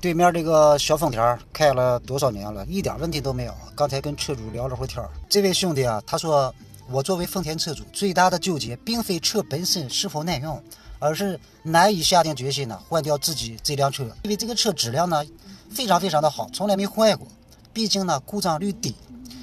对面这个小丰田开了多少年了，一点问题都没有。刚才跟车主聊了会天，这位兄弟啊，他说我作为丰田车主，最大的纠结并非车本身是否耐用，而是难以下定决心呢换掉自己这辆车，因为这个车质量呢非常的好，从来没坏过，毕竟呢故障率低，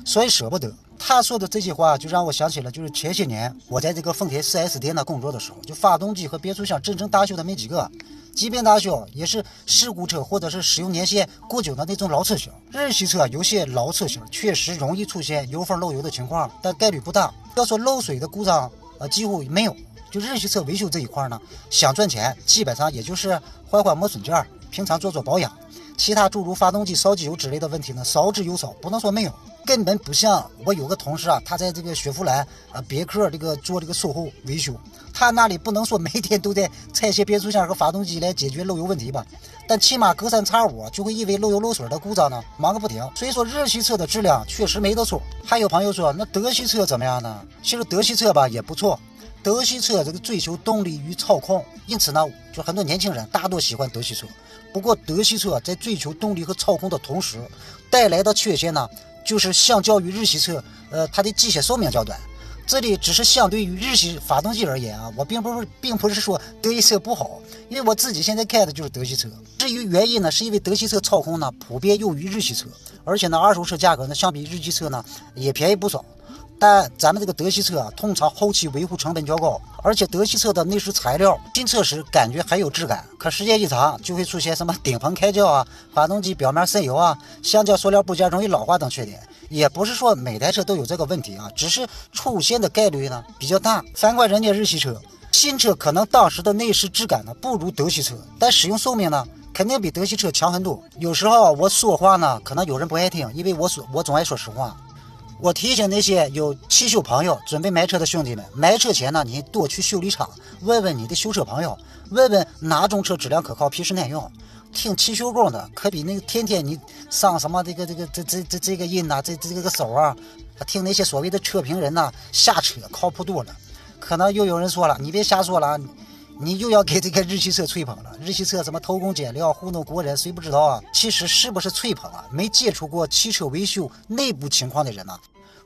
所以舍不得。他说的这些话就让我想起了，就是前些年我在这个丰田 4S 店呢工作的时候，就发动机和变速箱真正大修的没几个，即便大修也是事故车或者是使用年限过久的那种老车型。日系车有些老车型确实容易出现油封漏油的情况，但概率不大。要说漏水的故障几乎没有。就日系车维修这一块呢，想赚钱基本上也就是换磨损件，平常做保养，其他诸如发动机烧机油之类的问题呢少之又少，不能说没有。根本不像我有个同事啊，他在这个雪佛兰别克这个做这个售后维修，他那里不能说每天都在拆卸变速箱和发动机来解决漏油问题吧，但起码隔三差五就会因为漏油漏水的故障呢忙个不停。所以说日系车的质量确实没得错。还有朋友说那德系车怎么样呢？其实德系车吧也不错，德系车这个追求动力与操控，因此呢就很多年轻人大多喜欢德系车。不过德系车在追求动力和操控的同时带来的缺陷呢，就是相较于日系车它的机械寿命较短。这里只是相对于日系发动机而言啊，我并不是说德系车不好，因为我自己现在开的就是德系车。至于原因呢，是因为德系车操控呢普遍优于日系车，而且呢二手车价格呢相比日系车呢也便宜不少。但咱们这个德系车通常后期维护成本较高，而且德系车的内饰材料新车时感觉很有质感，可时间一长就会出现什么顶棚开胶发动机表面渗油橡胶塑料部件容易老化等缺点。也不是说每台车都有这个问题只是出现的概率呢比较大。反观人家日系车，新车可能当时的内饰质感呢不如德系车，但使用寿命呢肯定比德系车强很多。有时候我说话呢可能有人不爱听，因为我总爱说实话。我提醒那些有汽修朋友准备买车的兄弟们，买车前呢你多去修理厂问问你的修车朋友，问问哪种车质量可靠皮实耐用。听汽修工的可比那个天天你上什么这个音这个手听那些所谓的车评人瞎扯靠谱多了。可能又有人说了，你别瞎说了，你又要给这个日系车吹捧了，日系车什么偷工减料糊弄国人，谁不知道其实是不是吹捧没接触过汽车维修内部情况的人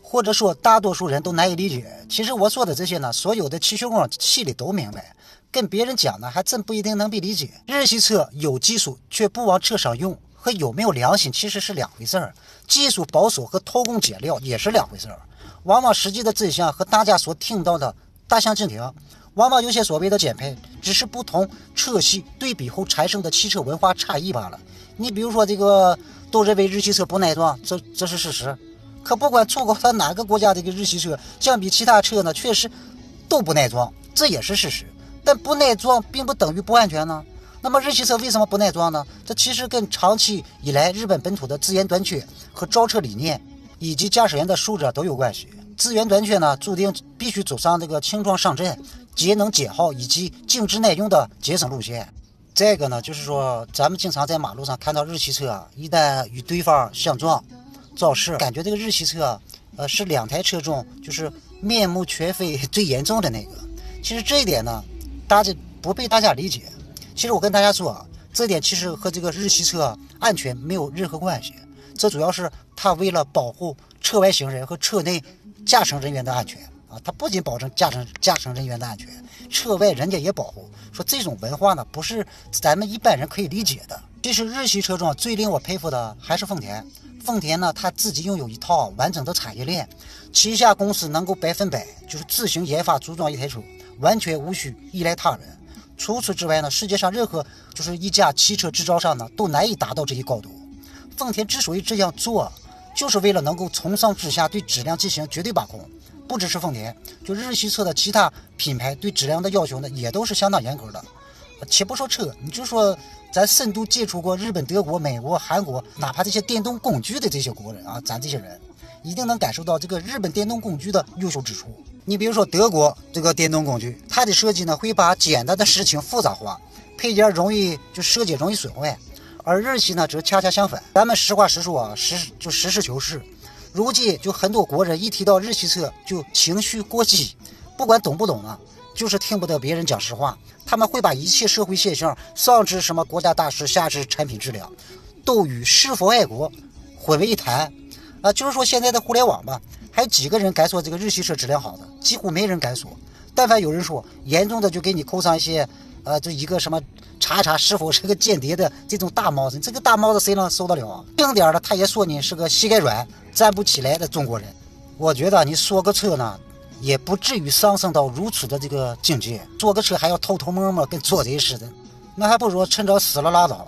或者说大多数人都难以理解。其实我说的这些呢，所有的汽修工心里都明白，跟别人讲呢还真不一定能被理解。日系车有技术却不往车上用和有没有良心其实是两回事儿，技术保守和偷工减料也是两回事儿。往往实际的真相和大家所听到的大相径庭，往往有些所谓的减配只是不同车系对比后产生的汽车文化差异罢了。你比如说这个都认为日系车不耐撞，这是事实。可不管出口到哪个国家，这个日系车相比其他车呢确实都不耐撞，这也是事实。但不耐撞并不等于不安全呢。那么日系车为什么不耐撞呢？这其实跟长期以来日本本土的资源短缺和造车理念以及驾驶员的素质都有关系。资源短缺呢，注定必须走上这个轻装上阵、节能减耗以及静置耐用的节省路线。这个呢，就是说咱们经常在马路上看到日系车一旦与对方相撞肇事，感觉这个日系车是两台车中就是面目全非最严重的那个。其实这一点呢大家不被大家理解。其实我跟大家说这点其实和这个日系车安全没有任何关系，这主要是它为了保护车外行人和车内驾乘人员的安全它不仅保证驾乘人员的安全，车外人家也保护。说这种文化呢不是咱们一般人可以理解的。其实日系车中最令我佩服的还是丰田。丰田呢它自己拥有一套完整的产业链，旗下公司能够100%就是自行研发组装一台车，完全无需依赖他人。除此之外呢，世界上任何就是一家汽车制造商呢都难以达到这一高度。丰田之所以这样做，就是为了能够从上至下对质量进行绝对把控。不只是丰田，就日系车的其他品牌对质量的要求呢也都是相当严格的。且不说车，你就说咱深度接触过日本、德国、美国、韩国，哪怕这些电动工具的这些国人咱这些人一定能感受到这个日本电动工具的优秀之处。你比如说德国这个电动工具，它的设计呢会把简单的事情复杂化，配件容易设计容易损坏，而日系呢则恰恰相反。咱们实话实说实事求是。如今就很多国人一提到日系车就情绪过激，不管懂不懂就是听不得别人讲实话。他们会把一切社会现象，上至什么国家大事，下至产品质量，都与是否爱国混为一谈就是说现在的互联网吧，还有几个人敢说这个日系车质量好的？几乎没人敢说。但凡有人说，严重的就给你扣上一些这一个什么查一查是否是个间谍的这种大帽子。这个大帽子谁能受得了啊？轻点的他也说你是个膝盖软站不起来的中国人。我觉得你说个车呢，也不至于上升到如此的这个境界。坐个车还要偷偷摸摸跟做贼似的，那还不如趁早死了拉倒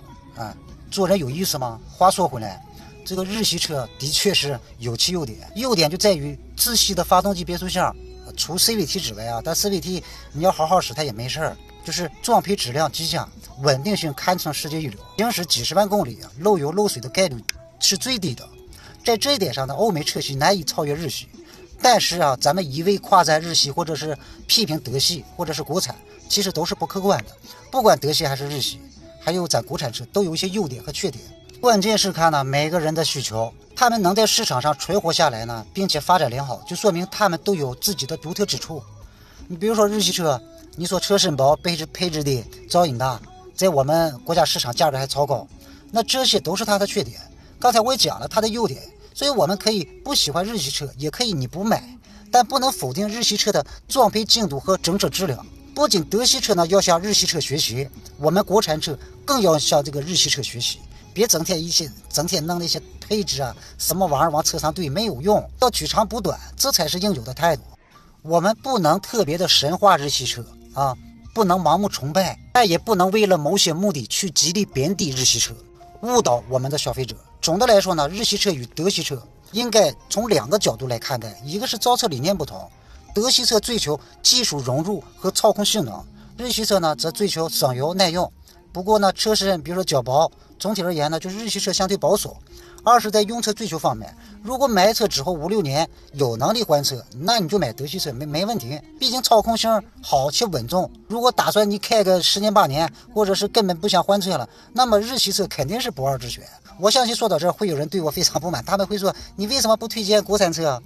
做人有意思吗？话说回来，这个日系车的确是有其优点，优点就在于自吸的发动机变速箱，除 CVT 之外但 CVT 你要好好使它也没事就是装配质量极佳，稳定性堪称世界一流，行驶几十万公里漏油漏水的概率是最低的。在这一点上呢，欧美车系难以超越日系。但是咱们一味夸赞日系，或者是批评德系，或者是国产，其实都是不客观的。不管德系还是日系，还有咱国产车，都有一些优点和缺点。关键是看呢每个人的需求，他们能在市场上存活下来呢，并且发展良好，就说明他们都有自己的独特之处。你比如说日系车，你说车身薄、配置低、噪音大，在我们国家市场价格还超高，那这些都是它的缺点。刚才我也讲了它的优点，所以我们可以不喜欢日系车，也可以你不买，但不能否定日系车的装配精度和整车质量。不仅德系车呢要向日系车学习，我们国产车更要向这个日系车学习。别整天弄那些配置什么玩意儿往车上堆，没有用，要取长补短，这才是应有的态度。我们不能特别的神化日系车不能盲目崇拜，但也不能为了某些目的去极力贬低日系车，误导我们的消费者。总的来说呢，日系车与德系车应该从两个角度来看待，一个是造车理念不同，德系车追求技术融入和操控性能，日系车呢则追求省油耐用。不过呢，车身比如说较薄，总体而言呢，就是日系车相对保守。二是在用车追求方面，如果买车之后5-6年有能力换车，那你就买德系车没问题，毕竟操控性好且稳重。如果打算你开个10年8年，或者是根本不想换车了，那么日系车肯定是不二之选。我相信说到这儿会有人对我非常不满，他们会说你为什么不推荐国产车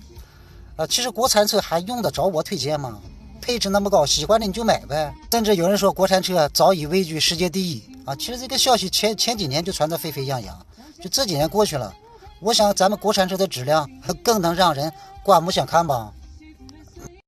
其实国产车还用得着我推荐吗？配置那么高，喜欢的你就买呗。甚至有人说国产车早已位居世界第一其实这个消息前几年就传得沸沸扬扬，就这几年过去了，我想咱们国产车的质量更能让人刮目相看吧。